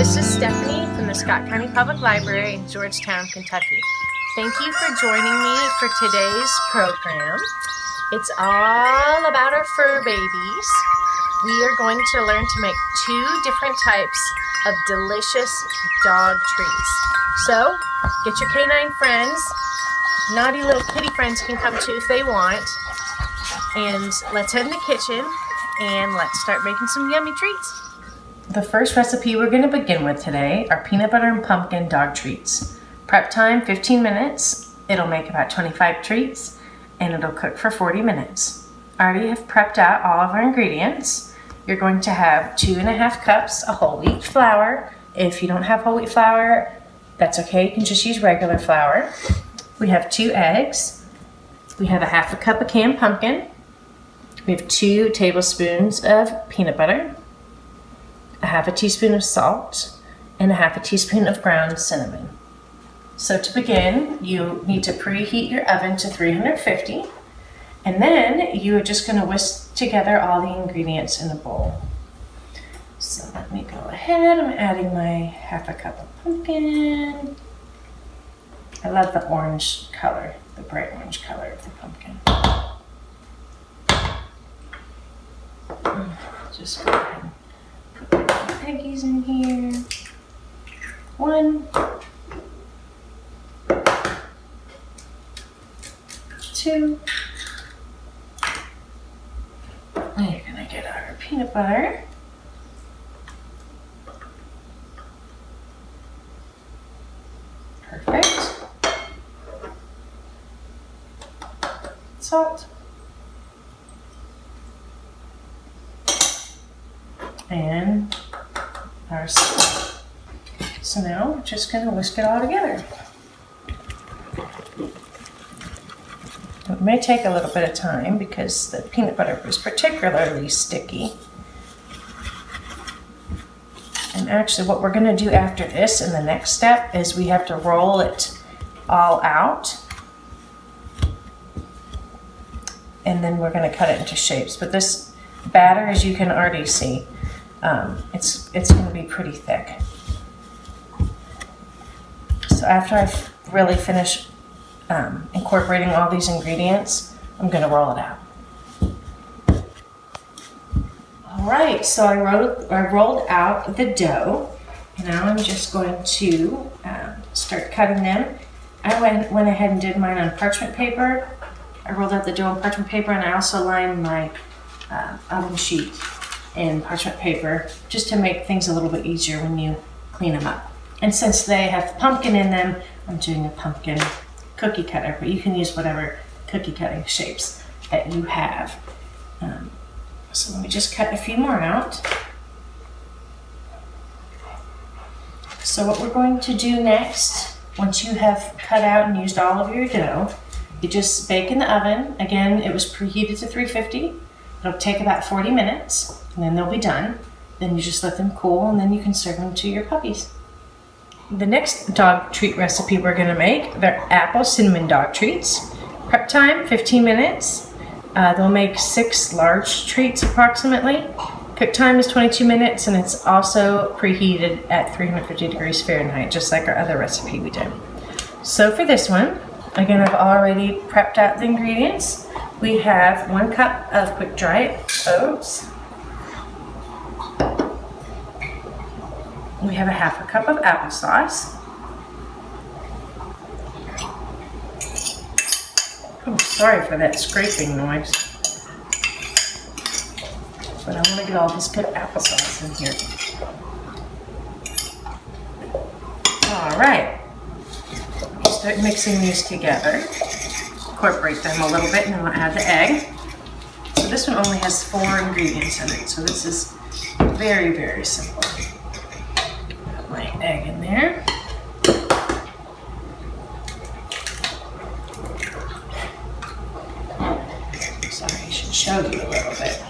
This is Stephanie from the Scott County Public Library in Georgetown, Kentucky. Thank you for joining me for today's program. It's all about our fur babies. We are going to learn to make 2 different types of delicious dog treats. So, get your canine friends. Naughty little kitty friends can come too if they want. And let's head in the kitchen and let's start making some yummy treats. The first recipe we're going to begin with today are peanut butter and pumpkin dog treats. Prep time 15 minutes. It'll make about 25 treats and it'll cook for 40 minutes. I already have prepped out all of our ingredients. You're going to have 2.5 cups of whole wheat flour. If you don't have whole wheat flour, that's okay. You can just use regular flour. We have 2 eggs. We have 1/2 cup of canned pumpkin. We have 2 tablespoons of peanut butter, 1/2 teaspoon of salt, and 1/2 teaspoon of ground cinnamon. So to begin, you need to preheat your oven to 350, and then you are just going to whisk together all the ingredients in a bowl. So let me go ahead. I'm adding my 1/2 cup of pumpkin. I love the orange color, the bright orange color of the pumpkin. Just go ahead and put my eggies in here. 1, 2. Now you're gonna get our peanut butter. Perfect. Salt. And our cinnamon. So now we're just going to whisk it all together. It may take a little bit of time because the peanut butter is particularly sticky. And actually what we're going to do after this in the next step is we have to roll it all out. And then we're going to cut it into shapes. But this batter, as you can already see, it's going to be pretty thick. So after I really finish incorporating all these ingredients, I'm going to roll it out. All right, so I rolled out the dough, and now I'm just going to start cutting them. I went ahead and did mine on parchment paper. I rolled out the dough on parchment paper, and I also lined my oven sheet in parchment paper just to make things a little bit easier when you clean them up. And since they have pumpkin in them, I'm doing a pumpkin cookie cutter, but you can use whatever cookie cutting shapes that you have. So let me just cut a few more out. So what we're going to do next, once you have cut out and used all of your dough, you just bake in the oven. Again, it was preheated to 350. It'll take about 40 minutes, and then they'll be done. Then you just let them cool, and then you can serve them to your puppies. The next dog treat recipe we're going to make, they're apple cinnamon dog treats. Prep time, 15 minutes. They'll make 6 large treats approximately. Cook time is 22 minutes, and it's also preheated at 350 degrees Fahrenheit, just like our other recipe we did. So for this one, again, I've already prepped out the ingredients. We have 1 cup of quick dry oats. We have 1/2 cup of applesauce. Oh, sorry for that scraping noise. But I want to get all this good applesauce in here. All right. Start mixing these together. Incorporate them a little bit, and then we'll add the egg. So this one only has 4 ingredients in it, so this is very, very simple. Put my egg in there. Sorry, I should show you a little bit.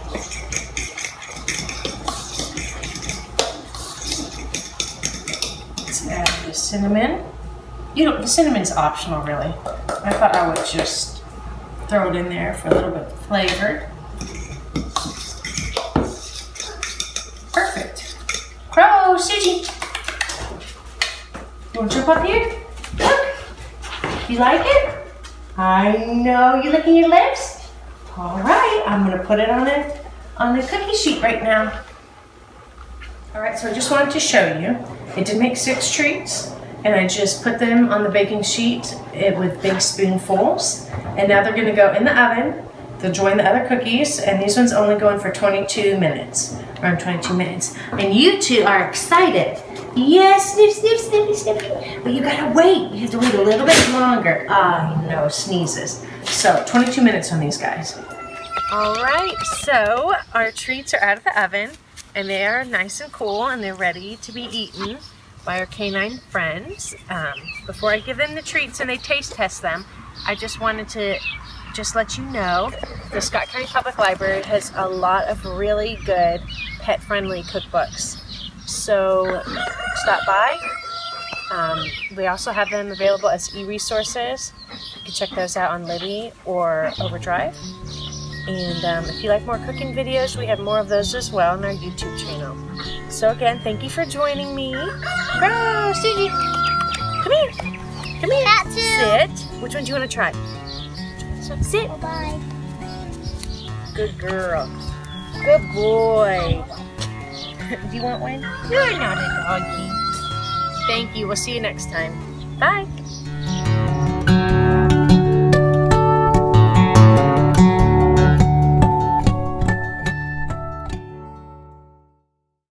Let's add the cinnamon. The cinnamon's optional, really. I thought I would just throw it in there for a little bit of flavor. Perfect. Crow, Suji. You want to jump up here? Look. You like it? I know. You licking your lips? All right. I'm going to put it on the cookie sheet right now. All right. So I just wanted to show you. I did make 6 treats, and I just put them on the baking sheet with big spoonfuls. And now they're going to go in the oven. They'll join the other cookies, and these ones only going for 22 minutes. Around 22 minutes. And you two are excited. Yes, sniff, sniff, sniffy, sniffy. But you gotta wait. You have to wait a little bit longer. You know, sneezes. So 22 minutes on these guys. All right, so our treats are out of the oven, and they are nice and cool, and they're ready to be eaten by our canine friends. Before I give them the treats and they taste test them, I just wanted to let you know the Scott County Public Library has a lot of really good pet-friendly cookbooks. So stop by. We also have them available as e-resources. You can check those out on Libby or Overdrive. And if you like more cooking videos, we have more of those as well on our YouTube channel. So again, thank you for joining me. Go, Susie. Come here. Come here. Sit. Which one do you want to try? So sit. Bye. Good girl. Good boy. Do you want one? You're not a doggy. Thank you. We'll see you next time. Bye.